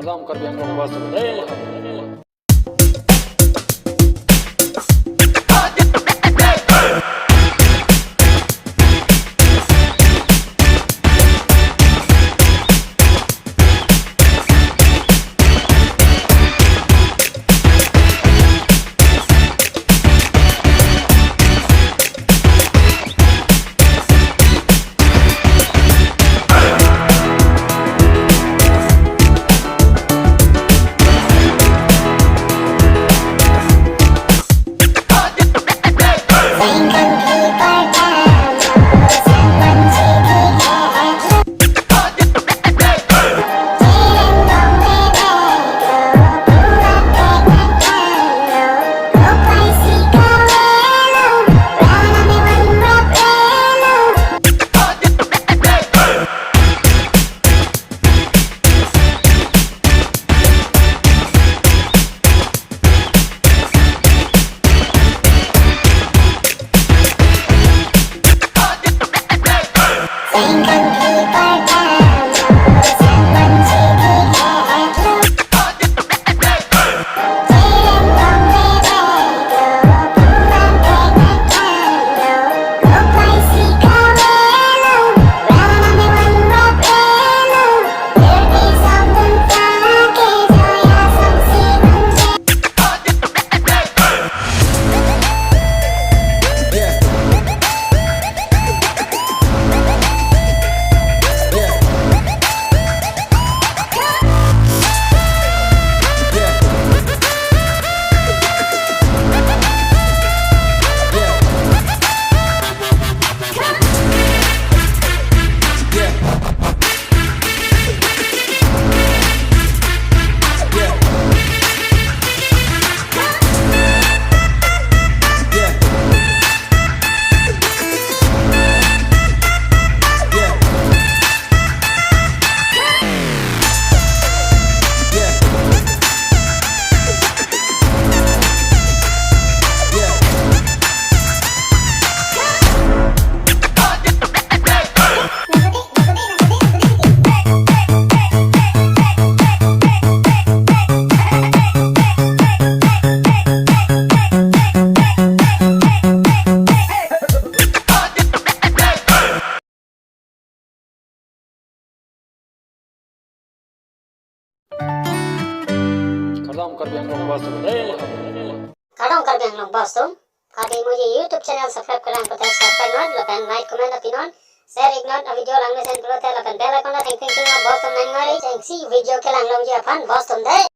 Kardam Karbi ang long bus today. Kardam Karbi ang long bus today. Kadang Karbi ang long bus तुम खाली मुझे YouTube channel subscribe करना पड़ता है subscribe नोट लपन like comment opinion share ignore अभी जो लंग में सेंड करो थे लपन बेल आइकन ना थिंक थिंक बॉस तुम नहीं मारी थैंक्स वीडियो के लंग मुझे अपन बॉस तुम दे